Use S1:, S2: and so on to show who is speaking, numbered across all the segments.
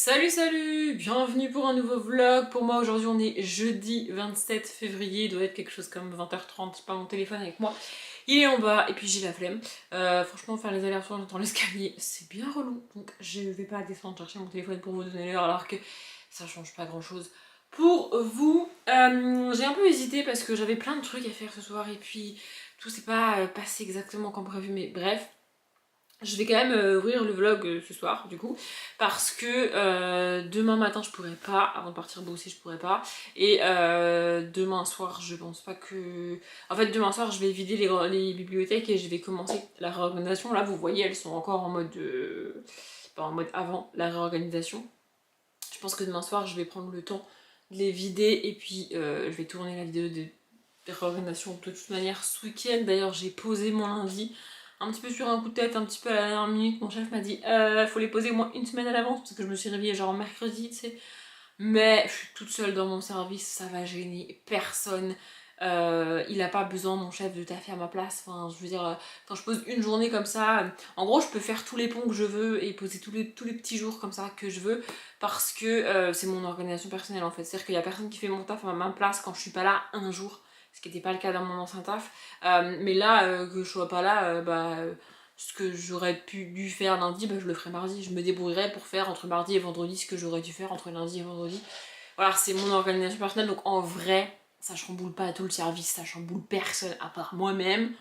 S1: Salut, bienvenue pour un nouveau vlog. Pour moi aujourd'hui on est jeudi 27 février, il doit être quelque chose comme 20h30, j'ai pas mon téléphone avec moi. Il est en bas et puis j'ai la flemme. Franchement faire les allers-retours dans l'escalier c'est bien relou, donc je vais pas descendre chercher mon téléphone pour vous donner l'heure alors que ça change pas grand chose. Pour vous, j'ai un peu hésité parce que j'avais plein de trucs à faire ce soir et puis tout s'est pas passé exactement comme prévu, mais bref. Je vais quand même ouvrir le vlog ce soir du coup parce que demain matin je pourrais pas, avant de partir bosser je pourrais pas, et demain soir je pense pas que... En fait demain soir je vais vider les bibliothèques et je vais commencer la réorganisation. Là vous voyez elles sont encore en mode... pas en mode avant la réorganisation. Je pense que demain soir je vais prendre le temps de les vider et puis je vais tourner la vidéo de réorganisation de toute manière ce week-end. D'ailleurs j'ai posé mon lundi un petit peu sur un coup de tête, un petit peu à la dernière minute. Mon chef m'a dit faut les poser au moins une semaine à l'avance parce que je me suis réveillée genre mercredi, tu sais. Mais je suis toute seule dans mon service, ça va gêner personne. Il a pas besoin, mon chef, de taffer à ma place. Enfin, je veux dire, quand je pose une journée comme ça, en gros, je peux faire tous les ponts que je veux et poser tous les petits jours comme ça que je veux parce que c'est mon organisation personnelle en fait. C'est-à-dire qu'il y a personne qui fait mon taf à ma place quand je suis pas là un jour, ce qui n'était pas le cas dans mon ancien taf. Mais là, que je sois pas là, ce que j'aurais dû faire lundi, je le ferai mardi. Je me débrouillerai pour faire entre mardi et vendredi ce que j'aurais dû faire entre lundi et vendredi. Voilà, c'est mon organisation personnelle, donc en vrai, ça chamboule pas tout le service, ça chamboule personne à part moi-même.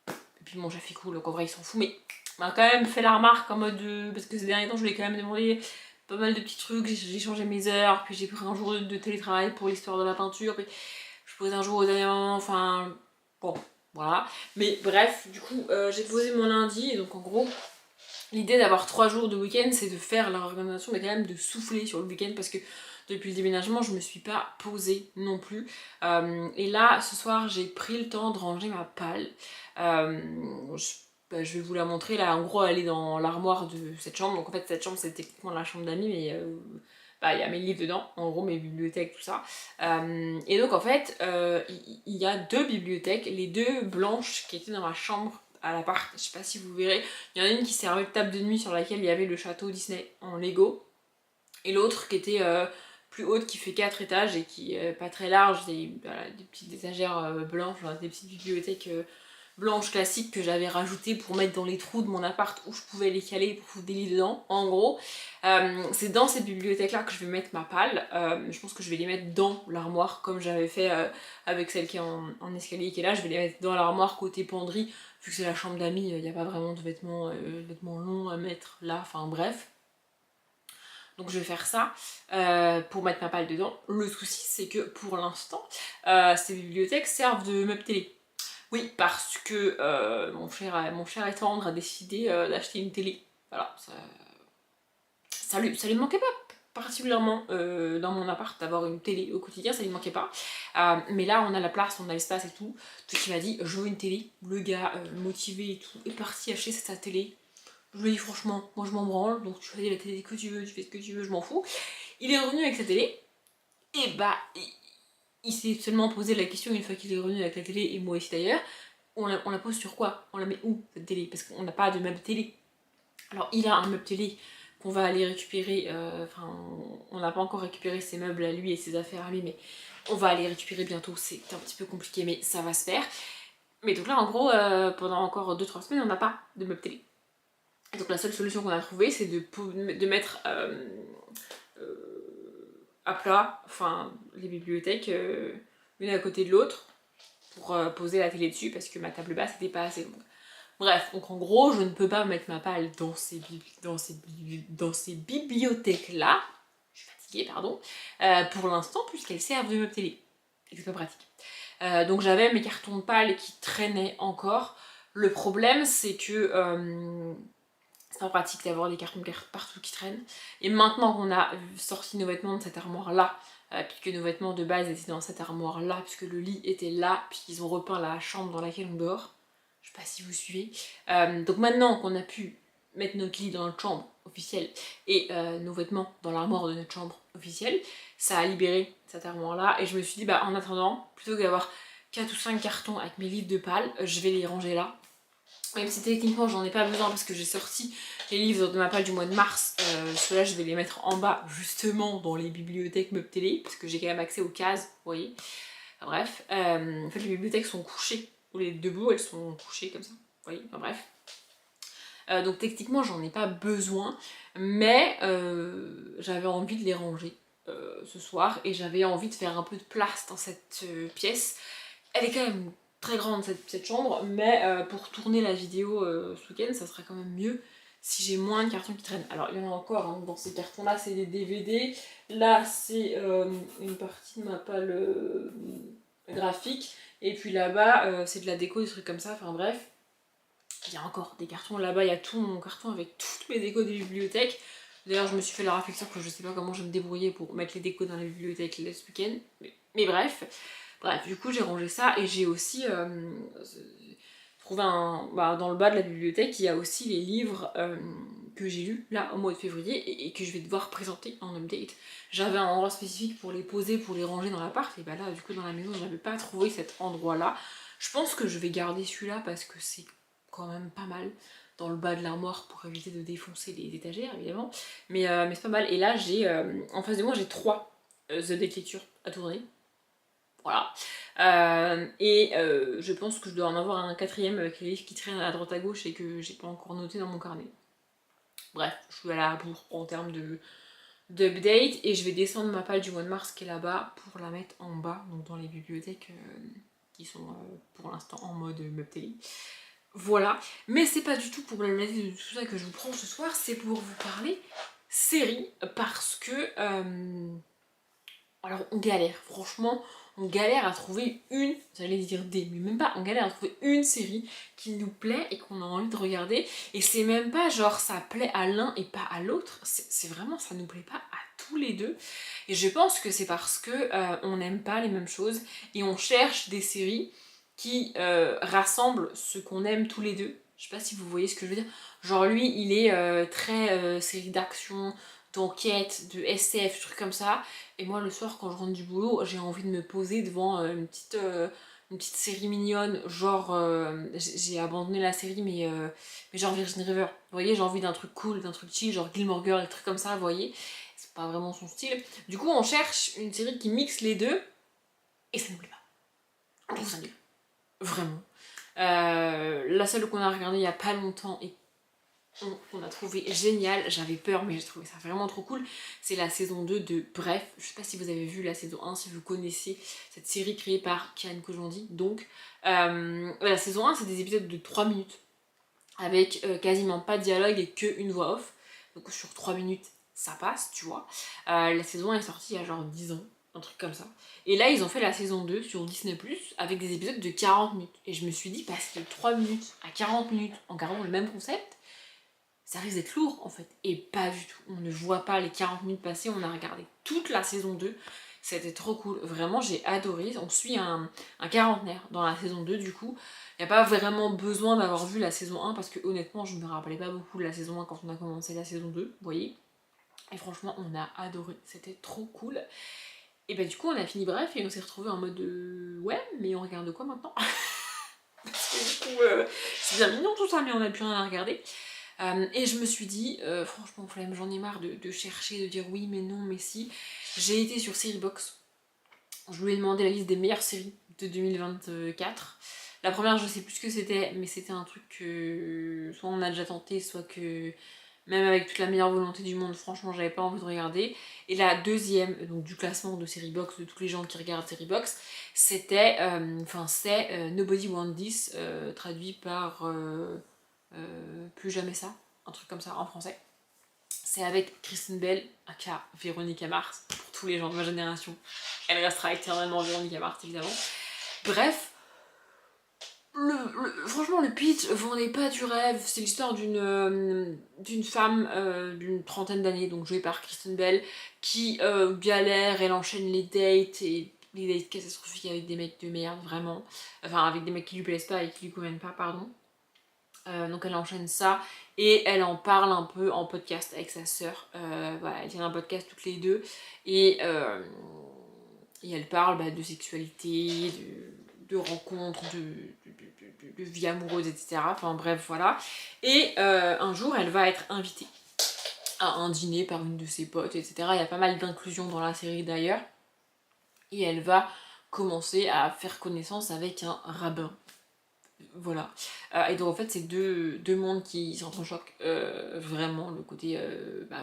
S1: Et puis mon chef est cool, donc en vrai il s'en fout, mais on m'a quand même fait la remarque en mode parce que ces derniers temps je lui ai quand même demandé pas mal de petits trucs, j'ai changé mes heures, puis j'ai pris un jour de télétravail pour l'histoire de la peinture, puis je pose un jour au dernier moment, enfin bon, voilà. Mais bref, du coup j'ai posé mon lundi, et donc en gros l'idée d'avoir 3 jours de week-end c'est de faire la organisation, mais quand même de souffler sur le week-end parce que depuis le déménagement je me suis pas posée non plus. Et là ce soir j'ai pris le temps de ranger ma palle. Je vais vous la montrer là, en gros elle est dans l'armoire de cette chambre, donc en fait cette chambre c'est techniquement la chambre d'amis, mais il y a mes livres dedans, en gros mes bibliothèques, tout ça. Et donc en fait il y a deux bibliothèques, les deux blanches qui étaient dans ma chambre à l'appart, je sais pas si vous verrez, il y en a une qui servait de table de nuit sur laquelle il y avait le château Disney en Lego, et l'autre qui était plus haute, qui fait 4 étages et qui est pas très large, des petites étagères blanches, des petites bibliothèques blanches classiques que j'avais rajoutées pour mettre dans les trous de mon appart où je pouvais les caler pour foutre des lits dedans, en gros. C'est dans cette bibliothèque là que je vais mettre ma palle. Je pense que je vais les mettre dans l'armoire comme j'avais fait avec celle qui est en escalier qui est là. Je vais les mettre dans l'armoire côté penderie, vu que c'est la chambre d'amis, il n'y a pas vraiment de vêtements longs à mettre là, enfin bref. Donc je vais faire ça pour mettre ma palle dedans. Le souci c'est que pour l'instant, ces bibliothèques servent de meuble télé. Oui, parce que mon cher et tendre a décidé d'acheter une télé. Voilà, ça lui manquait pas particulièrement dans mon appart d'avoir une télé au quotidien, ça lui manquait pas. Mais là on a la place, on a l'espace et tout. Donc il m'a dit je veux une télé. Le gars motivé et tout est parti acheter sa télé. Je lui ai dit franchement, moi je m'en branle, donc tu choisis la télé que tu veux, tu fais ce que tu veux, je m'en fous. Il est revenu avec sa télé, et il s'est seulement posé la question une fois qu'il est revenu avec la télé, et moi aussi d'ailleurs, on la pose sur quoi? On la met où cette télé? Parce qu'on n'a pas de meuble télé. Alors il a un meuble télé qu'on va aller récupérer, on n'a pas encore récupéré ses meubles à lui et ses affaires à lui, mais on va aller récupérer bientôt, c'est un petit peu compliqué mais ça va se faire. Mais donc là en gros, pendant encore 2-3 semaines on n'a pas de meuble télé. Et donc la seule solution qu'on a trouvée c'est de mettre à plat, enfin les bibliothèques l'une à côté de l'autre pour poser la télé dessus parce que ma table basse n'était pas assez longue. Bref, donc en gros je ne peux pas mettre ma palle dans ces bibliothèques-là, je suis fatiguée, pardon, pour l'instant puisqu'elles servent de meuble télé. Et c'est pas pratique. Donc j'avais mes cartons de palle qui traînaient encore. Le problème c'est que c'est pas pratique d'avoir des cartons partout qui traînent. Et maintenant qu'on a sorti nos vêtements de cette armoire-là, puisque nos vêtements de base étaient dans cette armoire-là, puisque le lit était là, puisqu'ils ont repeint la chambre dans laquelle on dort, je sais pas si vous suivez. Donc maintenant qu'on a pu mettre notre lit dans notre chambre officielle et nos vêtements dans l'armoire de notre chambre officielle, ça a libéré cette armoire-là. Et je me suis dit, en attendant, plutôt que d'avoir 4 ou 5 cartons avec mes livres de palle, je vais les ranger là. Même si techniquement j'en ai pas besoin parce que j'ai sorti les livres de ma palle du mois de mars, ceux-là je vais les mettre en bas justement dans les bibliothèques Meubles Télé parce que j'ai quand même accès aux cases, vous voyez. Enfin, bref, en fait les bibliothèques sont couchées, ou les debout elles sont couchées comme ça, vous voyez, enfin bref. Donc techniquement j'en ai pas besoin, mais j'avais envie de les ranger ce soir et j'avais envie de faire un peu de place dans cette pièce. Elle est quand même très grande cette chambre, mais pour tourner la vidéo ce week-end, ça sera quand même mieux si j'ai moins de cartons qui traînent. Alors il y en a encore, hein, dans ces cartons là c'est des DVD, là c'est une partie de ma palle graphique, et puis là-bas c'est de la déco, des trucs comme ça, enfin bref. Il y a encore des cartons là-bas, il y a tout mon carton avec toutes mes décos des bibliothèques. D'ailleurs je me suis fait la réflexion que je sais pas comment je vais me débrouiller pour mettre les décos dans la bibliothèque ce week-end, mais bref. Bref, du coup j'ai rangé ça et j'ai aussi trouvé dans le bas de la bibliothèque, il y a aussi les livres que j'ai lus là au mois de février et que je vais devoir présenter en update. J'avais un endroit spécifique pour les poser, pour les ranger dans l'appart, et bah là du coup dans la maison je n'avais pas trouvé cet endroit là. Je pense que je vais garder celui-là parce que c'est quand même pas mal dans le bas de l'armoire pour éviter de défoncer les étagères évidemment, mais c'est pas mal. Et là j'ai en face de moi j'ai 3 The Deck lecture à tourner. Voilà. Je pense que je dois en avoir un 4ème avec les livres qui traînent à droite à gauche et que j'ai pas encore noté dans mon carnet. Bref, je suis à la bourre en termes d'update et je vais descendre ma palle du mois de mars qui est là-bas pour la mettre en bas, donc dans les bibliothèques qui sont pour l'instant en mode meuble télé. Voilà, mais c'est pas du tout pour la de tout ça que je vous prends ce soir, c'est pour vous parler série parce que alors on galère, franchement, on galère à trouver une, j'allais dire des, mais même pas, on galère à trouver une série qui nous plaît et qu'on a envie de regarder. Et c'est même pas genre ça plaît à l'un et pas à l'autre, c'est vraiment ça nous plaît pas à tous les deux. Et je pense que c'est parce que on n'aime pas les mêmes choses et on cherche des séries qui rassemblent ce qu'on aime tous les deux. Je sais pas si vous voyez ce que je veux dire. Genre lui, il est très série d'action, d'enquête, de SF, trucs comme ça. Et moi, le soir, quand je rentre du boulot, j'ai envie de me poser devant une petite série mignonne. Genre, j'ai abandonné la série, mais genre Virgin River. Vous voyez, j'ai envie d'un truc cool, d'un truc chill, genre Gilmore Girl, des trucs comme ça, vous voyez. C'est pas vraiment son style. Du coup, on cherche une série qui mixe les deux, et ça nous plaît pas. On trouve ça nul. Vraiment. La seule qu'on a regardée il y a pas longtemps et qu'on a trouvé génial, j'avais peur mais j'ai trouvé ça vraiment trop cool, c'est la saison 2 de Bref. Je sais pas si vous avez vu la saison 1, si vous connaissez cette série créée par Kian Kojandi. Donc la saison 1 c'est des épisodes de 3 minutes avec quasiment pas de dialogue et que une voix off, donc sur 3 minutes ça passe, tu vois. La saison 1 est sortie il y a genre 10 ans, un truc comme ça. Et là ils ont fait la saison 2 sur Disney+, avec des épisodes de 40 minutes. Et je me suis dit, passer de 3 minutes à 40 minutes en gardant le même concept, ça risque d'être lourd en fait. Et pas du tout. On ne voit pas les 40 minutes passer, on a regardé toute la saison 2. C'était trop cool. Vraiment, j'ai adoré. On suit un quarantenaire dans la saison 2 du coup. Il n'y a pas vraiment besoin d'avoir vu la saison 1 parce que honnêtement, je ne me rappelais pas beaucoup de la saison 1 quand on a commencé la saison 2, vous voyez. Et franchement, on a adoré. C'était trop cool. Et bah du coup, on a fini Bref et on s'est retrouvés en mode ouais, mais on regarde quoi maintenant? Parce que du coup, c'est bien mignon tout ça, mais on n'a plus rien à regarder. Et je me suis dit, franchement flemme, j'en ai marre de chercher, de dire oui mais non mais si. J'ai été sur Seriebox, je lui ai demandé la liste des meilleures séries de 2024. La première je sais plus ce que c'était, mais c'était un truc que soit on a déjà tenté, soit que même avec toute la meilleure volonté du monde, franchement j'avais pas envie de regarder. Et la deuxième, donc du classement de Seriebox, de tous les gens qui regardent Seriebox, c'était, c'est Nobody Want This, traduit par Plus jamais ça, un truc comme ça en français. C'est avec Kristen Bell, aka Véronica Mars, pour tous les gens de ma génération. Elle restera éternellement Véronica Mars évidemment. Bref, franchement le pitch vendait pas du rêve. C'est l'histoire d'une femme d'une trentaine d'années, donc jouée par Kristen Bell, qui galère, elle enchaîne les dates et les dates catastrophiques avec des mecs de merde, vraiment. Enfin avec des mecs qui lui plaisent pas et qui lui conviennent pas, pardon. Donc elle enchaîne ça et elle en parle un peu en podcast avec sa sœur. Voilà, elles tiennent un podcast toutes les deux et elle parle de sexualité, de rencontres, de vie amoureuse, etc. Enfin bref, voilà. Et un jour, elle va être invitée à un dîner par une de ses potes, etc. Il y a pas mal d'inclusion dans la série d'ailleurs. Et elle va commencer à faire connaissance avec un rabbin. Voilà. Et donc en fait c'est deux mondes qui s'entrechoquent. Vraiment le côté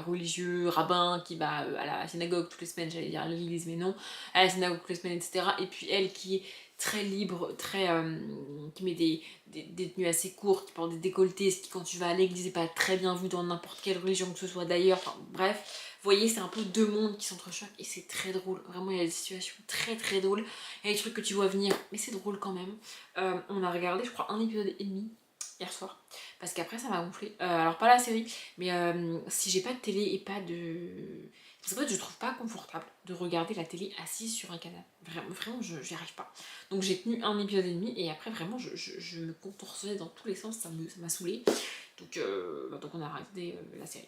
S1: religieux, rabbin qui va à la synagogue toutes les semaines, j'allais dire à l'église mais non, à la synagogue toutes les semaines, etc. Et puis elle qui est très libre, qui met des tenues assez courtes, qui porte des décolletés, ce qui quand tu vas à l'église n'est pas très bien vu dans n'importe quelle religion que ce soit d'ailleurs, enfin bref. Vous voyez, c'est un peu deux mondes qui s'entrechoquent et c'est très drôle. Vraiment, il y a des situations très très drôles. Il y a des trucs que tu vois venir, mais c'est drôle quand même. On a regardé, je crois, un épisode et demi hier soir. Parce qu'après, ça m'a gonflé. Alors, pas la série, mais si j'ai pas de télé et pas de. Parce qu'en fait, je trouve pas confortable de regarder la télé assise sur un canapé. Vraiment, j'y arrive pas. Donc, j'ai tenu un épisode et demi et après, vraiment, je me contorsionnais dans tous les sens. Ça m'a saoulé. Donc, on a regardé la série.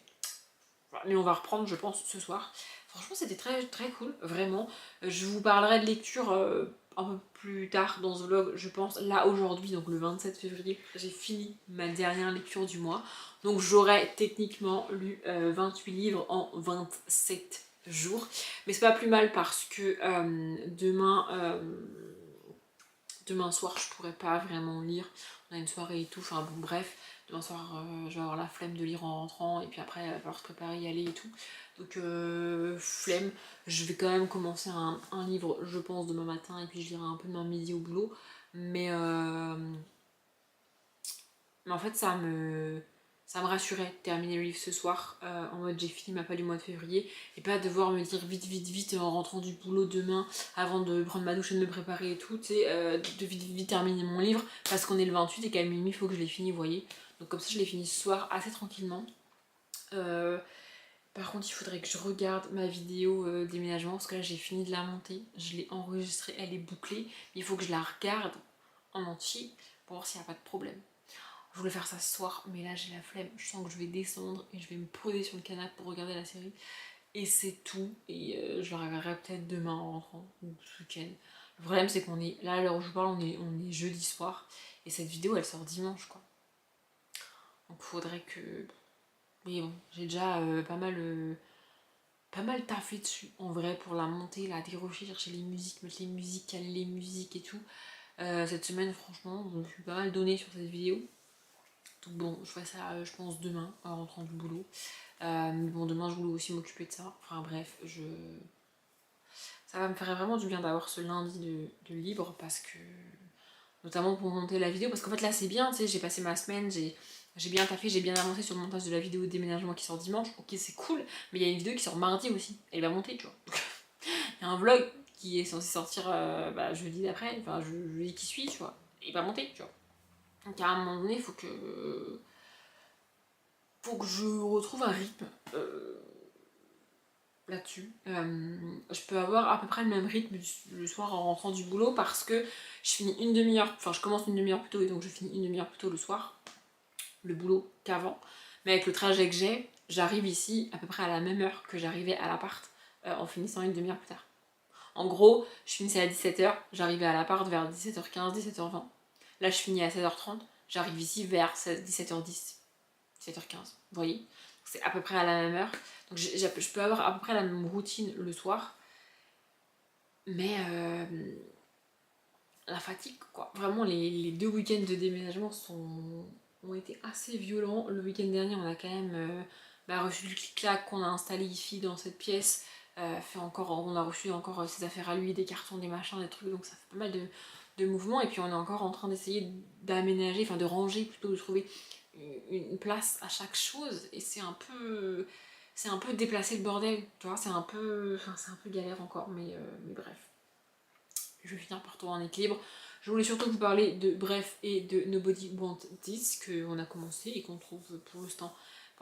S1: Voilà. Mais on va reprendre, je pense, ce soir. Franchement, c'était très, très cool, vraiment. Je vous parlerai de lecture un peu plus tard dans ce vlog, je pense. Là, aujourd'hui, donc le 27 février, j'ai fini ma dernière lecture du mois. Donc, j'aurais techniquement lu 28 livres en 27 jours. Mais c'est pas plus mal parce que demain soir, je pourrais pas vraiment lire. On a une soirée et tout, enfin bon, bref. Demain soir, je vais avoir la flemme de lire en rentrant et puis après, il va falloir se préparer, y aller et tout. Donc, flemme. Je vais quand même commencer un livre, je pense, demain matin et puis je lirai un peu demain midi au boulot. Mais en fait, ça me rassurait de terminer le livre ce soir en mode j'ai fini ma palle du mois de février et pas devoir me dire vite vite vite en rentrant du boulot demain avant de prendre ma douche et de me préparer et tout, tu sais, de vite vite terminer mon livre parce qu'on est le 28 et qu'à minuit il faut que je l'ai fini, vous voyez. Donc comme ça je l'ai fini ce soir assez tranquillement. Par contre il faudrait que je regarde ma vidéo déménagement parce que là j'ai fini de la monter, je l'ai enregistrée, elle est bouclée, mais il faut que je la regarde en entier pour voir s'il n'y a pas de problème. Je voulais faire ça ce soir, mais là j'ai la flemme. Je sens que je vais descendre et je vais me poser sur le canapé pour regarder la série. Et c'est tout. Et je la regarderai peut-être demain en rentrant, ou ce week-end. Le problème c'est qu'on est, là à l'heure où je parle, on est jeudi soir. Et cette vidéo elle sort dimanche quoi. Donc faudrait que... Mais bon, j'ai déjà pas mal taffé dessus en vrai pour la monter, la dérocher, chercher les musiques, mettre les musiques, caler les musiques et tout. Cette semaine franchement, je me suis pas mal donné sur cette vidéo. Donc bon, je ferai ça, je pense, demain, en rentrant du boulot. Mais bon, demain, je voulais aussi m'occuper de ça. Enfin bref, ça va me faire vraiment du bien d'avoir ce lundi de libre parce que... Notamment pour monter la vidéo, parce qu'en fait là c'est bien, tu sais, j'ai passé ma semaine, j'ai bien taffé, j'ai bien avancé sur le montage de la vidéo de déménagement qui sort dimanche. Ok, c'est cool, mais il y a une vidéo qui sort mardi aussi. Elle va monter, tu vois. Il y a un vlog qui est censé sortir jeudi d'après, enfin jeudi qui suit, tu vois. Et il va monter, tu vois. Donc à un moment donné, il faut que je retrouve un rythme là-dessus. Je peux avoir à peu près le même rythme le soir en rentrant du boulot parce que je finis une demi-heure, enfin je commence une demi-heure plus tôt et donc je finis une demi-heure plus tôt le soir, le boulot qu'avant. Mais avec le trajet que j'ai, j'arrive ici à peu près à la même heure que j'arrivais à l'appart en finissant une demi-heure plus tard. En gros, je finissais à 17h, j'arrivais à l'appart vers 17h15, 17h20. Là je finis à 16h30, j'arrive ici vers 17h10. 17h15, vous voyez, c'est à peu près à la même heure. Donc je peux avoir à peu près la même routine le soir. Mais la fatigue, quoi. Vraiment, les 2 week-ends de déménagement ont été assez violents. Le week-end dernier, on a quand même reçu le clic-clac qu'on a installé ici dans cette pièce. On a reçu encore ses affaires à lui, des cartons, des machins, des trucs. Donc ça fait pas mal de mouvements. Et puis on est encore en train d'essayer d'aménager, enfin de ranger plutôt, de trouver une place à chaque chose et c'est un peu déplacer le bordel, tu vois, c'est un peu galère encore, mais bref, je vais finir par trouver un équilibre. Je voulais surtout vous parler de Bref et de Nobody Want This qu'on a commencé et qu'on trouve pour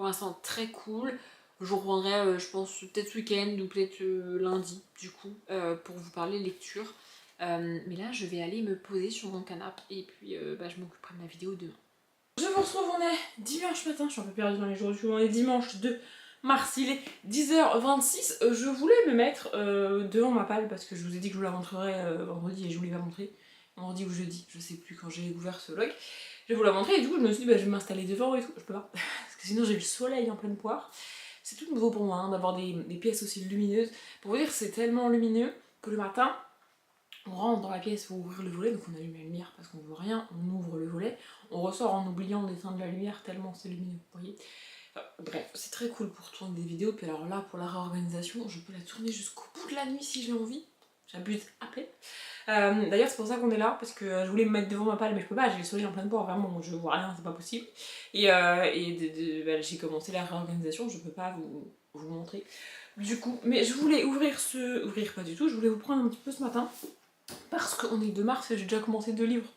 S1: l'instant très cool. Je reprendrai, je pense, peut-être ce week-end ou peut-être lundi, du coup, pour vous parler lecture. Mais là, je vais aller me poser sur mon canapé et puis je m'occuperai de ma vidéo demain. Je vous retrouve, on est dimanche matin, je suis un peu perdue dans les jours, on est dimanche 2 mars, il est 10h26. Je voulais me mettre devant ma palle parce que je vous ai dit que je vous la montrerai vendredi et je vous l'ai pas montré. mardi ou jeudi, je sais plus quand j'ai découvert ce vlog. Je vais vous la montrer et du coup je me suis dit bah, je vais m'installer devant et tout, je peux pas, parce que sinon j'ai le soleil en pleine poire. C'est tout nouveau pour moi hein, d'avoir des pièces aussi lumineuses. Pour vous dire c'est tellement lumineux que le matin, on rentre dans la pièce pour ouvrir le volet, donc on allume la lumière parce qu'on voit rien, on ouvre le volet, on ressort en oubliant d'éteindre la lumière tellement c'est lumineux, vous voyez. Bref, c'est très cool pour tourner des vidéos, puis alors là, pour la réorganisation, je peux la tourner jusqu'au bout de la nuit si j'ai envie. J'abuse à peine. D'ailleurs, c'est pour ça qu'on est là, parce que je voulais me mettre devant ma palle, mais je peux pas, j'ai le soleil en pleine poire, vraiment, je vois rien, c'est pas possible. Et bah, j'ai commencé la réorganisation, je peux pas vous montrer. Du coup, mais je voulais ouvrir pas du tout, je voulais vous prendre un petit peu ce matin, parce qu'on est le 2 mars et j'ai déjà commencé 2 livres.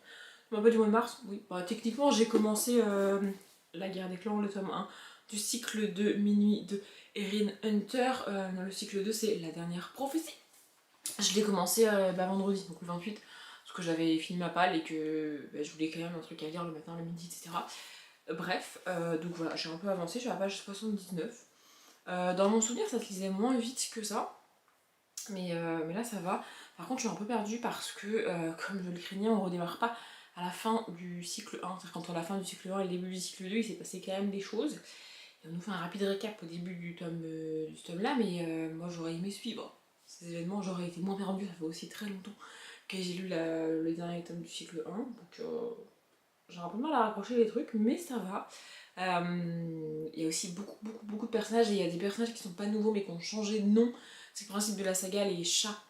S1: Je me rappelle du mois de mars, oui. Bah, techniquement, j'ai commencé La guerre des clans, le tome 1 du cycle de Minuit de Erin Hunter. Le cycle 2, c'est La dernière prophétie. Je l'ai commencé vendredi, donc le 28, parce que j'avais fini ma palle et que je voulais quand même un truc à lire le matin, le midi, etc. Bref, donc voilà, j'ai un peu avancé, je suis à la page 79. Dans mon souvenir, ça se lisait moins vite que ça, mais là ça va. Par contre, je suis un peu perdue parce que, comme je le craignais, on redémarre pas à la fin du cycle 1. C'est-à-dire qu'entre la fin du cycle 1 et le début du cycle 2, il s'est passé quand même des choses. Et on nous fait un rapide récap au début du tome là, mais moi j'aurais aimé suivre ces événements, j'aurais été moins perdue, ça fait aussi très longtemps que j'ai lu le dernier tome du cycle 1, donc j'ai un peu de mal à raccrocher les trucs, mais ça va. Il y a aussi beaucoup de personnages, et il y a des personnages qui sont pas nouveaux mais qui ont changé de nom. C'est le principe de la saga, les chats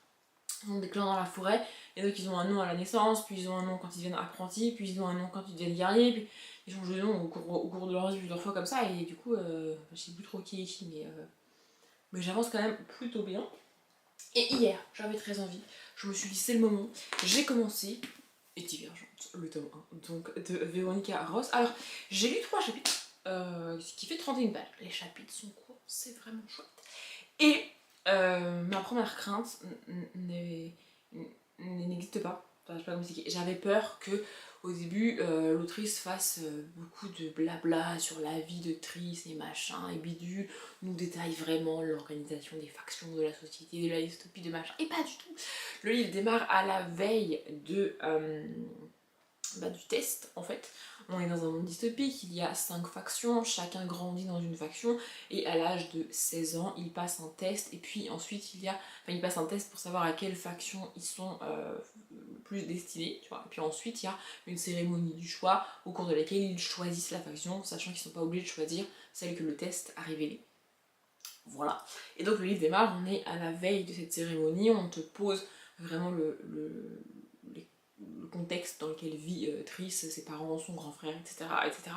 S1: ont des clans dans la forêt, et donc ils ont un nom à la naissance, puis ils ont un nom quand ils deviennent apprentis, puis ils ont un nom quand ils deviennent guerriers, puis ils changent de nom au cours de leur vie plusieurs fois comme ça, et du coup, je sais plus trop qui est qui, mais j'avance quand même plutôt bien. Et hier, j'avais très envie, je me suis dit c'est le moment, j'ai commencé et Divergente, le tome 1, donc de Véronica Ross. Alors, j'ai lu 3 chapitres, ce qui fait 31 pages. Les chapitres sont courts, c'est vraiment chouette. Et ma première crainte n'existe pas. Enfin, je sais pas comment expliquer. J'avais peur que au début l'autrice fasse beaucoup de blabla sur la vie de Triss et machin et bidule, nous détaille vraiment l'organisation des factions de la société, de la dystopie, de machin. Et pas du tout. Le livre démarre à la veille du test en fait. On est dans un monde dystopique, il y a 5 factions, chacun grandit dans une faction et à l'âge de 16 ans il passe un test et puis ensuite il passe un test pour savoir à quelle faction ils sont plus destinés, tu vois. Et puis ensuite il y a une cérémonie du choix au cours de laquelle ils choisissent la faction, sachant qu'ils sont pas obligés de choisir celle que le test a révélée. Voilà. Et donc le livre démarre, on est à la veille de cette cérémonie, on te pose vraiment le contexte dans lequel vit Triss, ses parents, son grand frère, etc. etc.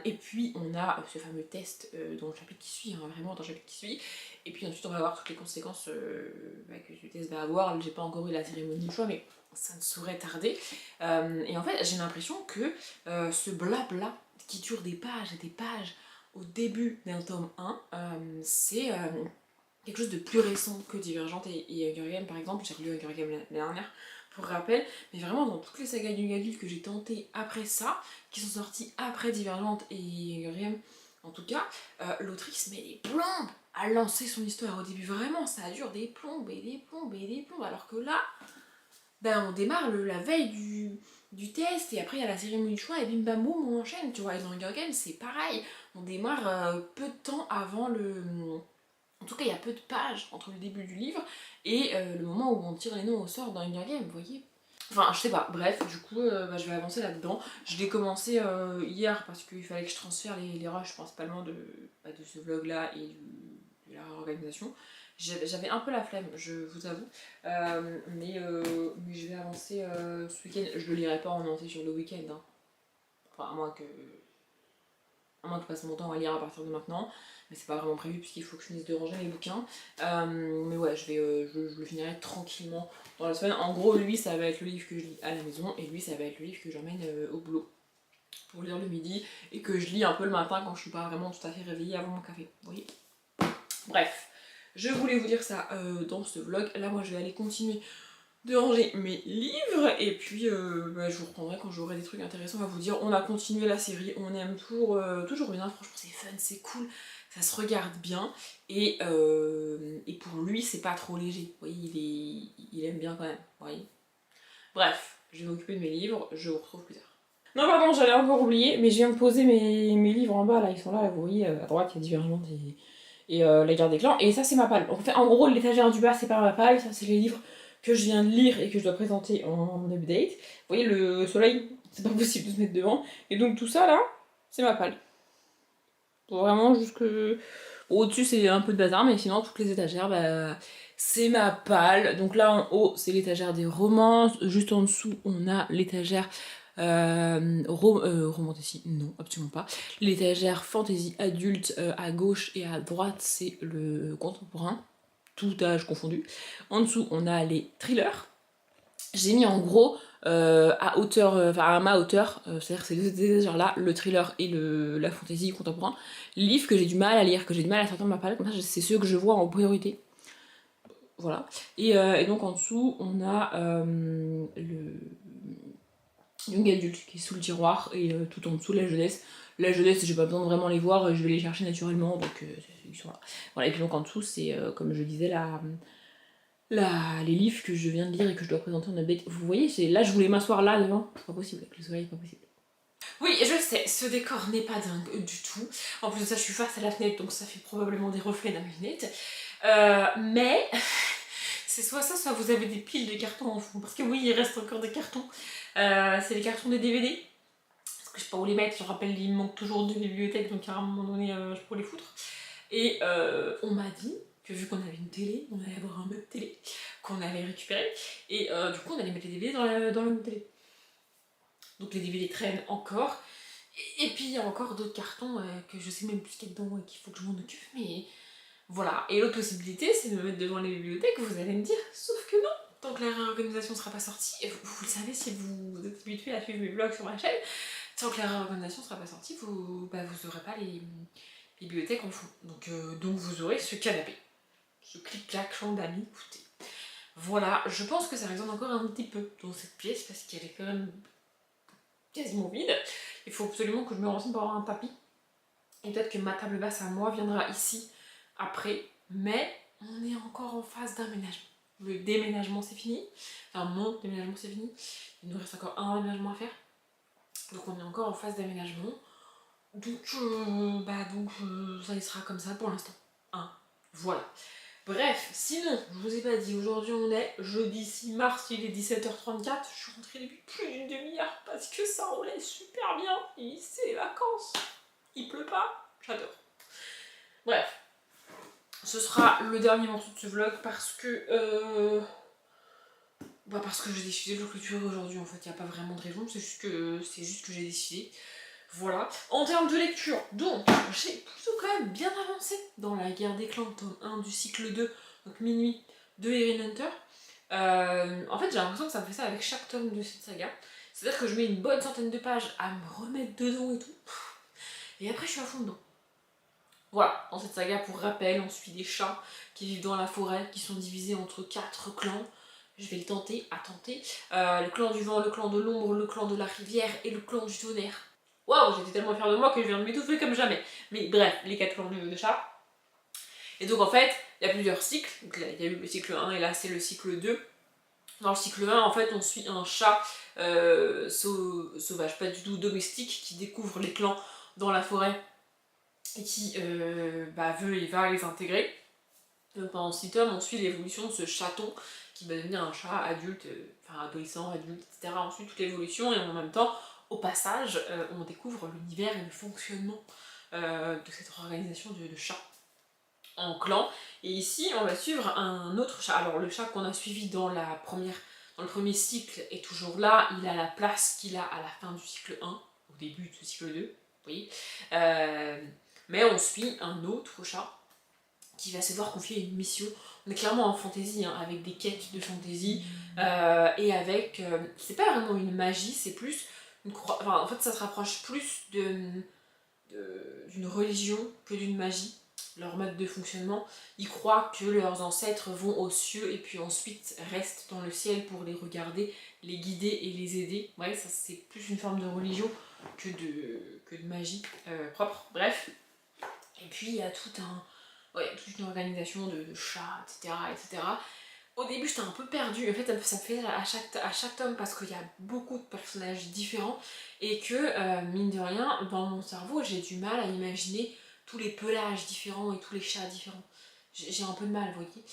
S1: Et puis on a ce fameux test dans le chapitre qui suit, hein, vraiment dans le chapitre qui suit. Et puis ensuite on va voir toutes les conséquences que ce test va avoir. J'ai pas encore eu la cérémonie du choix, mais ça ne saurait tarder. Et en fait j'ai l'impression que ce blabla qui dure des pages et des pages au début d'un tome 1, c'est quelque chose de plus récent que Divergente et Hunger Games par exemple. J'ai relu Hunger Games l'année dernière pour rappel, mais vraiment dans toutes les sagas du Games que j'ai tenté après ça, qui sont sorties après Divergente et Hunger Games en tout cas, l'autrice met des plombes à lancer son histoire au début, vraiment ça dure des plombes et des plombes et des plombes, alors que là, on démarre la veille du test et après il y a la cérémonie de choix et bim bam boum on enchaîne, tu vois. Et dans Hunger Games c'est pareil, on démarre peu de temps avant en tout cas il y a peu de pages entre le début du livre et le moment où on tire les noms au sort dans Hunger Games, vous voyez. Enfin je sais pas, bref, du coup je vais avancer là-dedans. Je l'ai commencé hier parce qu'il fallait que je transfère les rushs principalement de ce vlog là et de la réorganisation. J'avais un peu la flemme, je vous avoue, mais je vais avancer ce week-end. Je le lirai pas en entier sur le week-end, hein. Enfin, à moins que je passe mon temps à lire à partir de maintenant, mais c'est pas vraiment prévu puisqu'il faut que je finisse de ranger mes bouquins. Mais ouais, je le finirai tranquillement dans la semaine. En gros, lui, ça va être le livre que je lis à la maison et lui, ça va être le livre que j'emmène au boulot pour lire le midi et que je lis un peu le matin quand je suis pas vraiment tout à fait réveillée avant mon café, vous voyez. Bref. Je voulais vous dire ça dans ce vlog. Là, moi, je vais aller continuer de ranger mes livres et puis je vous reprendrai quand j'aurai des trucs intéressants à vous dire. On a continué la série, on aime toujours bien. Franchement, c'est fun, c'est cool, ça se regarde bien et pour lui, c'est pas trop léger. Vous voyez, il aime bien quand même. Vous voyez. Bref, je vais m'occuper de mes livres, je vous retrouve plus tard. Non pardon, j'allais encore oublier, mais je viens de poser mes livres en bas, là, ils sont là, vous voyez, à droite, il y a Divergente et La Guerre des Clans, et ça c'est ma palle. Donc, en fait, en gros, l'étagère du bas, c'est pas ma palle, ça c'est les livres que je viens de lire et que je dois présenter en update. Vous voyez, le soleil, c'est pas possible de se mettre devant, et donc tout ça, là, c'est ma palle. Bon, vraiment, jusque... Bon, au-dessus, c'est un peu de bazar, mais sinon, toutes les étagères, bah, c'est ma palle. Donc là, en haut, c'est l'étagère des romans. Juste en dessous, on a l'étagère romantasy, non, absolument pas. L'étagère fantasy adulte à gauche et à droite, c'est le contemporain, tout âge confondu. En dessous, on a les thrillers. J'ai mis en gros à hauteur, enfin à ma hauteur, c'est-à-dire que c'est deux étagères-là, le thriller et la fantasy contemporain, livres que j'ai du mal à lire, que j'ai du mal à sortir de ma palette, comme ça c'est ceux que je vois en priorité. Voilà. Et donc en dessous, on a le young adulte qui est sous le tiroir, et tout en dessous la jeunesse. La jeunesse, j'ai pas besoin de vraiment les voir, je vais les chercher naturellement, donc ils sont là. Voilà, et puis donc en dessous, c'est comme je disais, les livres que je viens de lire et que je dois présenter en update. Vous voyez, là je voulais m'asseoir là devant, c'est pas possible, avec le soleil, c'est pas possible. Oui, je sais, ce décor n'est pas dingue du tout. En plus de ça, je suis face à la fenêtre, donc ça fait probablement des reflets dans mes lunettes. Mais c'est soit ça, soit vous avez des piles de cartons en fond. Parce que oui, il reste encore des cartons. C'est les cartons des DVD. Parce que je sais pas où les mettre, je rappelle, il me manque toujours de bibliothèque, donc à un moment donné, je pourrais les foutre. Et on m'a dit que vu qu'on avait une télé, on allait avoir un meuble télé qu'on allait récupérer, et du coup on allait mettre les DVD dans le meuble télé. Donc les DVD traînent encore, et puis il y a encore d'autres cartons que je sais même plus ce qu'il y a dedans et qu'il faut que je m'en occupe, mais voilà. Et l'autre possibilité, c'est de me mettre devant les bibliothèques, vous allez me dire, sauf que non, tant que la réorganisation sera pas sortie, et vous le savez si vous êtes habitué à suivre mes vlogs sur ma chaîne, tant que la réorganisation sera pas sortie, vous aurez pas les bibliothèques en fond. Donc vous aurez ce canapé. Ce clic-clac d'amis, écoutez. Voilà, je pense que ça résonne encore un petit peu dans cette pièce parce qu'elle est quand même quasiment vide. Il faut absolument que je me renseigne pour avoir un tapis. Et peut-être que ma table basse à moi viendra ici après. Mais on est encore en phase d'aménagement. Le déménagement c'est fini. Enfin mon déménagement c'est fini. Il nous reste encore un déménagement à faire. Donc on est encore en phase d'aménagement. Donc ça y sera comme ça pour l'instant. Hein, voilà. Bref, sinon, je vous ai pas dit, aujourd'hui on est jeudi 6 mars, il est 17h34, je suis rentrée depuis plus d'une demi-heure parce que ça roulait super bien, et c'est les vacances, il pleut pas, j'adore. Bref, ce sera le dernier morceau de ce vlog parce que j'ai décidé de le clôturer aujourd'hui, en fait, il n'y a pas vraiment de raison, c'est juste que j'ai décidé. Voilà. En termes de lecture, donc, j'ai plutôt quand même bien avancé dans La Guerre des Clans, tome 1 du cycle 2, donc Minuit, de Erin Hunter. En fait, j'ai l'impression que ça me fait ça avec chaque tome de cette saga. C'est-à-dire que je mets une bonne centaine de pages à me remettre dedans et tout. Et après, je suis à fond dedans. Voilà, dans cette saga, pour rappel, on suit des chats qui vivent dans la forêt, qui sont divisés entre 4 clans. Je vais le tenter, le clan du vent, le clan de l'ombre, le clan de la rivière et le clan du tonnerre. Waouh, j'étais tellement fière de moi que je viens de m'étouffer comme jamais. Mais bref, les 4 clans de chats. Et donc en fait, il y a plusieurs cycles. Donc là, il y a eu le cycle 1 et là c'est le cycle 2. Dans le cycle 1, en fait, on suit un chat sauvage, pas du tout domestique, qui découvre les clans dans la forêt et qui va les intégrer. Donc pendant 6 tomes, on suit l'évolution de ce chaton qui va devenir un chat adulte, adolescent, adulte, etc. On suit toute l'évolution et en même temps, au passage, on découvre l'univers et le fonctionnement de cette organisation de chats en clan. Et ici, on va suivre un autre chat. Alors le chat qu'on a suivi dans le premier cycle est toujours là. Il a la place qu'il a à la fin du cycle 1, au début de ce cycle 2, vous voyez. Mais on suit un autre chat qui va se voir confier une mission. On est clairement en fantasy, hein, avec des quêtes de fantasy, et avec... c'est pas vraiment une magie, c'est plus... en fait, ça se rapproche plus d'une religion que d'une magie. Leur mode de fonctionnement, ils croient que leurs ancêtres vont aux cieux et puis ensuite restent dans le ciel pour les regarder, les guider et les aider. Ouais, ça c'est plus une forme de religion que de magie propre. Bref. Et puis il y a toute une organisation de chats, etc., etc. Au début j'étais un peu perdue, en fait ça me fait à chaque tome parce qu'il y a beaucoup de personnages différents et que mine de rien dans mon cerveau j'ai du mal à imaginer tous les pelages différents et tous les chats différents. J'ai un peu de mal, vous voyez.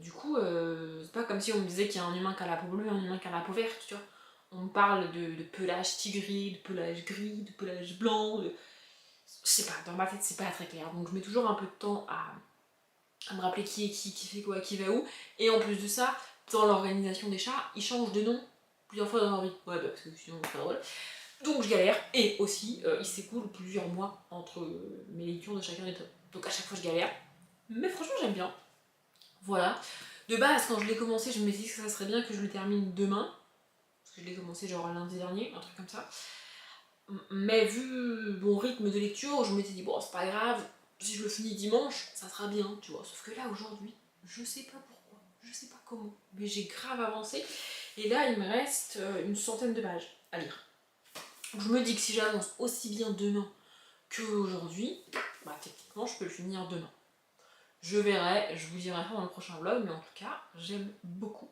S1: Du coup, c'est pas comme si on me disait qu'il y a un humain qui a la peau bleue et un humain qui a la peau verte, tu vois. On me parle de pelage tigris, de pelage gris, de pelage blanc, je sais pas, dans ma tête c'est pas très clair. Donc je mets toujours un peu de temps à me rappeler qui est qui fait quoi, qui va où. Et en plus de ça, dans l'organisation des chats, ils changent de nom plusieurs fois dans leur vie. Ouais, bah, parce que sinon c'est pas drôle. Donc je galère. Et aussi, il s'écoule plusieurs mois entre mes lectures de chacun des tomes. Donc à chaque fois je galère. Mais franchement j'aime bien. Voilà. De base, quand je l'ai commencé, je me suis dit que ça serait bien que je le termine demain. Parce que je l'ai commencé genre lundi dernier, un truc comme ça. Mais vu mon rythme de lecture, je m'étais dit, bon, c'est pas grave, si je le finis dimanche, ça sera bien, tu vois. Sauf que là, aujourd'hui, je sais pas pourquoi, je sais pas comment, mais j'ai grave avancé. Et là, il me reste une centaine de pages à lire. Donc je me dis que si j'avance aussi bien demain qu'aujourd'hui, bah techniquement, je peux le finir demain. Je verrai, je vous dirai ça dans le prochain vlog, mais en tout cas, j'aime beaucoup.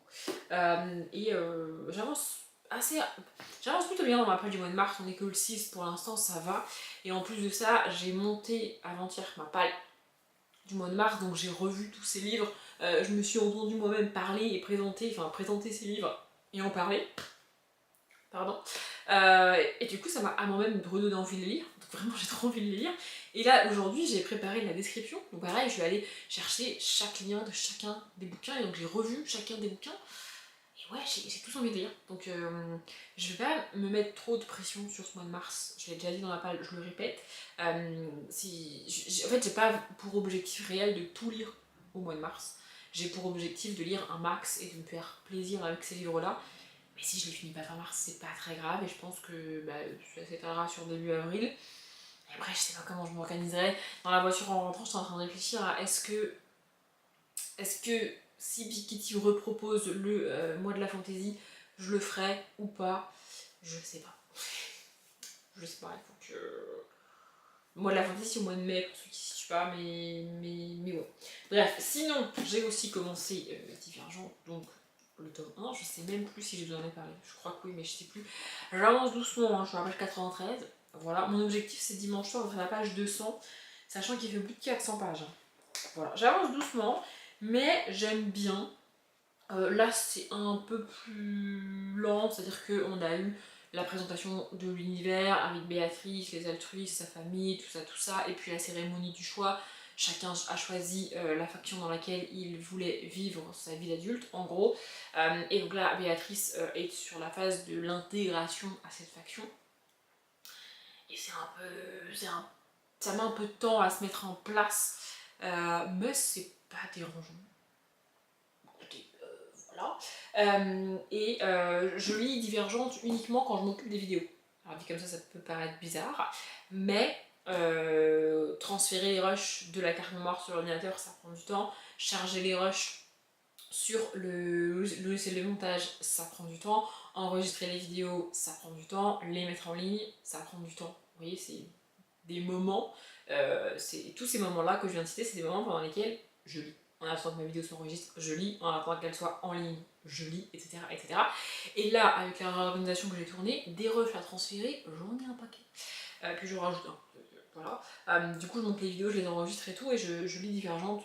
S1: J'avance assez... J'avance plutôt bien dans ma page du mois de mars, on est que le 6 pour l'instant, ça va. Et en plus de ça, j'ai monté avant-hier ma palle du mois de mars, donc j'ai revu tous ces livres. Je me suis entendue moi-même parler et présenter ces livres et en parler. Pardon. Et du coup, ça m'a moi-même redonné envie de les lire. Donc vraiment, j'ai trop envie de les lire. Et là, aujourd'hui, j'ai préparé la description. Donc pareil, je vais aller chercher chaque lien de chacun des bouquins. Et donc j'ai revu chacun des bouquins. Et ouais, j'ai tous envie de lire. Donc je vais pas me mettre trop de pression sur ce mois de mars. Je l'ai déjà dit dans la palle, je le répète. En fait, j'ai pas pour objectif réel de tout lire au mois de mars. J'ai pour objectif de lire un max et de me faire plaisir avec ces livres-là. Mais si je les finis pas fin mars, c'est pas très grave et je pense que ça s'étalera sur début avril. Et après, je sais pas comment je m'organiserai. Dans la voiture en rentrant, j'étais en train de réfléchir à est-ce que si Big Kitty repropose le mois de la fantaisie, je le ferai ou pas. Je sais pas. Je sais pas, il faut que... Le mois de la fantaisie, c'est au mois de mai pour ceux qui ne situent pas, mais ouais. Bref, sinon, j'ai aussi commencé Divergent, donc le tome 1, je sais même plus si je vous en ai parlé, je crois que oui, mais je sais plus. J'avance doucement, hein, je suis à la page 93, voilà, mon objectif c'est dimanche soir d'être à la page 200, sachant qu'il fait plus de 400 pages. Voilà, j'avance doucement, mais j'aime bien. Là c'est un peu plus lent, c'est-à-dire qu'on a eu la présentation de l'univers avec Béatrice, les altruistes, sa famille, tout ça, et puis la cérémonie du choix. Chacun a choisi la faction dans laquelle il voulait vivre sa vie d'adulte, en gros. Et donc là, Béatrice est sur la phase de l'intégration à cette faction. Et ça met un peu de temps à se mettre en place, mais c'est pas dérangeant. Écoutez, voilà. Je lis Divergente uniquement quand je m'occupe des vidéos. Alors dit comme ça peut paraître bizarre, mais transférer les rushs de la carte mémoire sur l'ordinateur, ça prend du temps. Charger les rushs sur le logiciel de montage, ça prend du temps. Enregistrer les vidéos, ça prend du temps. Les mettre en ligne, ça prend du temps. Vous voyez, c'est des moments, tous ces moments-là que je viens de citer, c'est des moments pendant lesquels je lis. En attendant que ma vidéo s'enregistre, je lis. En attendant qu'elle soit en ligne, je lis, etc. etc. Et là, avec la réorganisation que j'ai tournée, des refs à transférer, j'en ai un paquet. Puis je rajoute un. Voilà. Du coup, je monte les vidéos, je les enregistre et tout, et je lis Divergente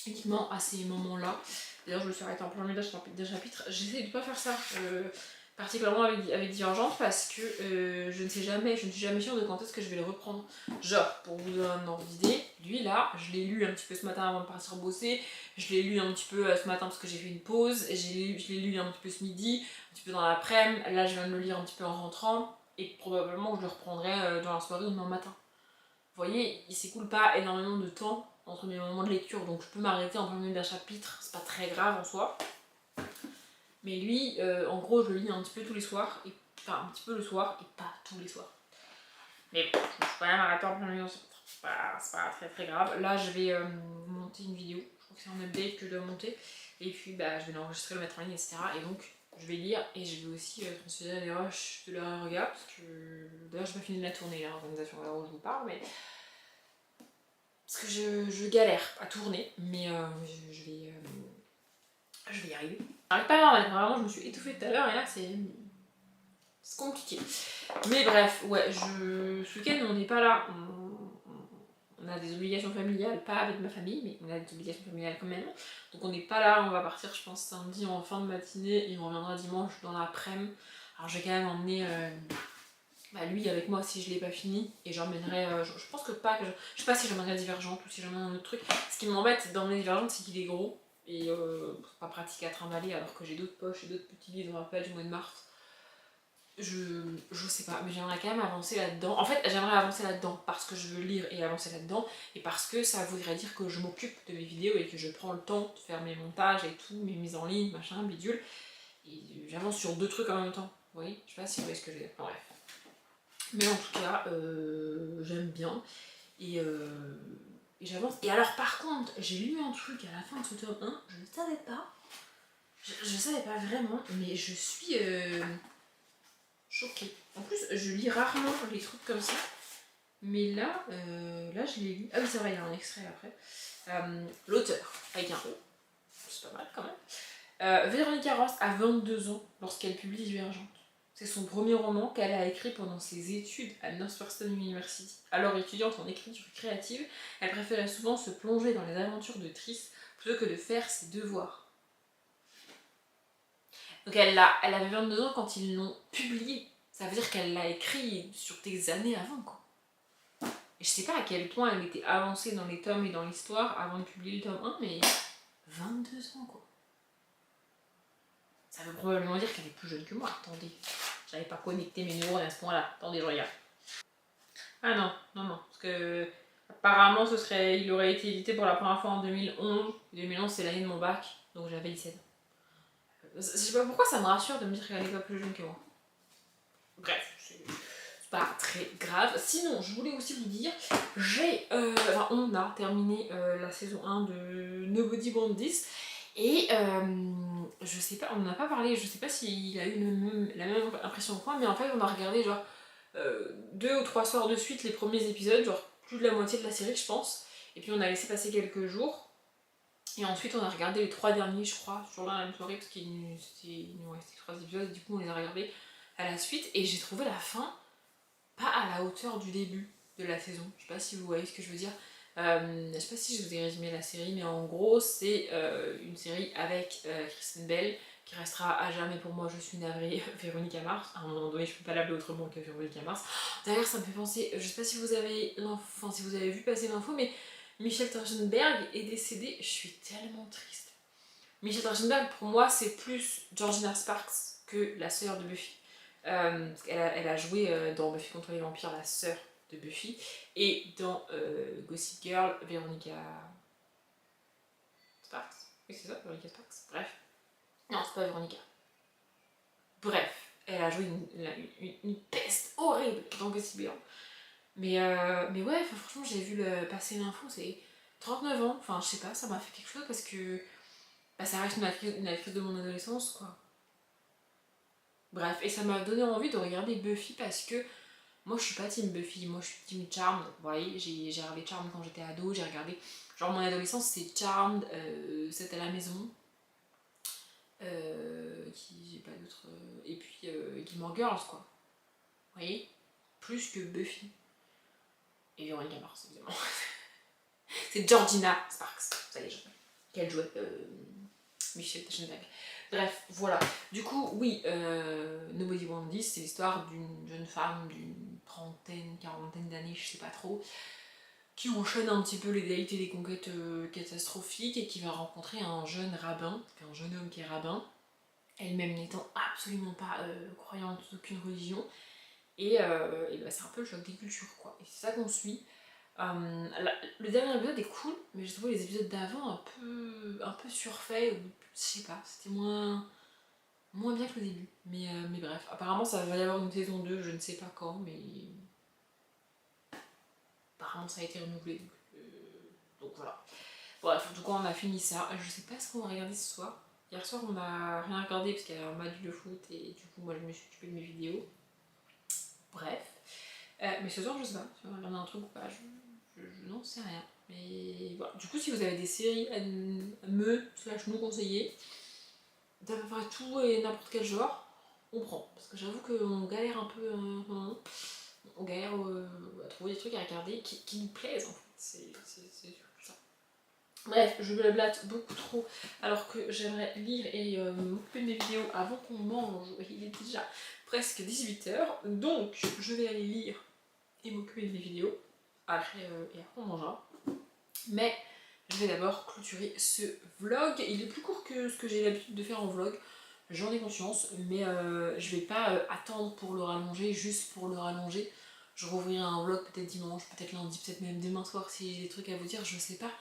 S1: uniquement à ces moments-là. D'ailleurs, je me suis arrêtée en plein milieu d'un chapitre. J'essaie de ne pas faire ça, particulièrement avec Divergente, parce que je ne suis jamais sûre de quand est-ce que je vais le reprendre. Genre, pour vous donner un ordre d'idée, lui là, je l'ai lu un petit peu ce matin avant de partir bosser, je l'ai lu un petit peu ce matin parce que j'ai fait une pause, je l'ai lu un petit peu ce midi, un petit peu dans l'après-midi, là je viens de le lire un petit peu en rentrant, et probablement je le reprendrai dans la soirée ou demain matin. Vous voyez, il s'écoule pas énormément de temps entre mes moments de lecture, donc je peux m'arrêter en plein milieu d'un chapitre, c'est pas très grave en soi. Mais lui, en gros, je le lis un petit peu tous les soirs, enfin un petit peu le soir, et pas tous les soirs. Mais bon, je peux quand même arrêter en plein milieu d'un chapitre, c'est pas très très grave. Là, je vais monter une vidéo, je crois que c'est un update que je dois monter, et puis je vais l'enregistrer, le mettre en ligne, etc. Et donc, je vais lire, et je vais aussi transférer les rushs de leur regard, parce que d'ailleurs, je n'ai pas fini de la tourner, l'organisation à l'heure où je vous parle, mais... Parce que je galère à tourner, mais je vais Je vais y arriver. J'arrive pas à m'en vraiment, je me suis étouffée tout à l'heure et là c'est compliqué. Mais bref, ouais, ce week-end on n'est pas là. On a des obligations familiales, pas avec ma famille, mais on a des obligations familiales quand même. Donc on n'est pas là, on va partir je pense samedi en fin de matinée et on reviendra dimanche dans l'après-midi. Alors je vais quand même emmener lui avec moi si je l'ai pas fini et j'emmènerai, je pense que pas, je sais pas si j'emmènerai Divergente ou si j'emmène un autre truc. Ce qui m'embête d'emmener Divergente c'est qu'il est gros et c'est pas pratique à trimballer alors que j'ai d'autres poches et d'autres petits billets de rappel du mois de mars. Je sais pas, mais j'aimerais quand même avancer là-dedans. En fait, j'aimerais avancer là-dedans parce que je veux lire et avancer là-dedans et parce que ça voudrait dire que je m'occupe de mes vidéos et que je prends le temps de faire mes montages et tout, mes mises en ligne, machin, bidule. Et j'avance sur deux trucs en même temps. Vous voyez? Je sais pas si vous voyez ce que je veux dire. Bref. Mais en tout cas, j'aime bien et j'avance. Et alors, par contre, j'ai lu un truc à la fin de ce tome 1, je ne savais pas. Je savais pas vraiment, mais je suis choquée. En plus, je lis rarement les trucs comme ça. Mais là je l'ai lu. Ah oui, c'est vrai, il y a un extrait après. L'auteur, avec un E, c'est pas mal quand même. Véronica Ross a 22 ans lorsqu'elle publie Divergente. C'est son premier roman qu'elle a écrit pendant ses études à Northwestern University. Alors étudiante en écriture créative, elle préférait souvent se plonger dans les aventures de Triss plutôt que de faire ses devoirs. Donc elle avait 22 ans quand ils l'ont publié. Ça veut dire qu'elle l'a écrit sur des années avant, quoi. Et je sais pas à quel point elle était avancée dans les tomes et dans l'histoire avant de publier le tome 1, mais 22 ans, quoi. Ça veut probablement dire qu'elle est plus jeune que moi. Attendez, j'avais pas connecté mes neurones à ce point-là. Attendez, je regarde. Ah non, non, non. Parce que apparemment, il aurait été édité pour la première fois en 2011. 2011, c'est l'année de mon bac, donc j'avais 17 ans. Je sais pas pourquoi ça me rassure de me dire qu'elle est pas plus jeune que moi. Bref, c'est pas très grave. Sinon, je voulais aussi vous dire, on a terminé la saison 1 de Nobody Brand 10. Et je sais pas, on n'en a pas parlé, je sais pas s'il a eu la même impression que moi, mais en fait on a regardé genre 2 ou 3 soirs de suite les premiers épisodes, genre plus de la moitié de la série je pense, et puis on a laissé passer quelques jours, et ensuite on a regardé les 3 derniers je crois, sur la même soirée, parce qu'il nous restait 3 épisodes, et du coup on les a regardés à la suite, et j'ai trouvé la fin pas à la hauteur du début de la saison, je sais pas si vous voyez ce que je veux dire. Je sais pas si je vous ai résumé la série, mais en gros, c'est une série avec Kristen Bell qui restera à jamais pour moi. Je suis navrée, Véronica Mars. À un moment donné, je peux pas l'appeler autrement que Véronica Mars. D'ailleurs, ça me fait penser, je sais pas si vous avez si vous avez vu passer l'info, mais Michel Trachtenberg est décédé. Je suis tellement triste. Michel Trachtenberg, pour moi, c'est plus Georgina Sparks que la sœur de Buffy. Parce qu'elle elle a joué dans Buffy contre les vampires, la sœur de Buffy, et dans Gossip Girl, Véronica Sparks. Oui, c'est ça, Véronica Sparks. Bref. Non, c'est pas Véronica. Bref, elle a joué une peste horrible dans Gossip Girl. Mais ouais, franchement, j'ai vu passer l'info, c'est 39 ans. Enfin, je sais pas, ça m'a fait quelque chose parce que ça reste une actrice de mon adolescence, quoi. Bref, et ça m'a donné envie de regarder Buffy parce que moi je suis pas team Buffy, moi je suis team Charmed. Vous voyez, j'ai regardé Charmed quand j'étais ado, j'ai regardé. Genre mon adolescence c'est Charmed, C'est à la maison. J'ai pas d'autres. Et puis Gilmore Girls quoi. Vous voyez? Plus que Buffy. Et Veronica Mars évidemment. C'est Georgina Sparks, ça y est, qu'elle jouait Michel Taschenberg. Bref, voilà. Du coup, oui, Nobody Wants This, c'est l'histoire d'une jeune femme d'une trentaine, quarantaine d'années, je sais pas trop, qui enchaîne un petit peu les dates et les conquêtes catastrophiques et qui va rencontrer un jeune rabbin, un jeune homme qui est rabbin, elle-même n'étant absolument pas croyante d'aucune religion. Et c'est un peu le choc des cultures, quoi. Et c'est ça qu'on suit. Le dernier épisode est cool, mais j'ai trouvé les épisodes d'avant un peu surfaits, ou je sais pas, c'était moins bien que le début. Mais bref, apparemment ça va y avoir une saison 2, je ne sais pas quand, mais apparemment ça a été renouvelé, donc voilà. Bref, en tout cas on a fini ça. Je sais pas ce qu'on va regarder ce soir. Hier soir on a rien regardé parce qu'il y a un match de foot et du coup moi je me suis occupée de mes vidéos. Bref. Mais ce soir je sais pas si on va regarder un truc ou pas, je n'en sais rien. Mais voilà. Du coup si vous avez des séries à nous conseiller, d'à peu près tout et n'importe quel genre, on prend. Parce que j'avoue qu'on galère un peu, on galère à trouver des trucs à regarder qui nous plaisent en fait. C'est surtout ça. Bref, je blablate beaucoup trop alors que j'aimerais lire et m'occuper de mes vidéos avant qu'on mange. Il est déjà presque 18h, donc je vais aller lire et m'occuper de mes vidéos. Après, et après on mangera. Mais je vais d'abord clôturer ce vlog. Il est plus court que ce que j'ai l'habitude de faire en vlog. J'en ai conscience, mais je vais pas attendre pour le rallonger, juste pour le rallonger. Je rouvrirai un vlog peut-être dimanche, peut-être lundi, peut-être même demain soir si j'ai des trucs à vous dire, je sais pas.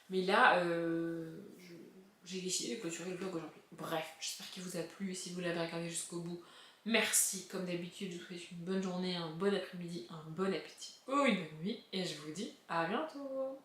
S1: Mais là, j'ai décidé de clôturer le vlog aujourd'hui. Bref, j'espère qu'il vous a plu. Si vous l'avez regardé jusqu'au bout, merci. Comme d'habitude, je vous souhaite une bonne journée, un bon après-midi, un bon appétit ou une bonne nuit. Et je vous dis à bientôt.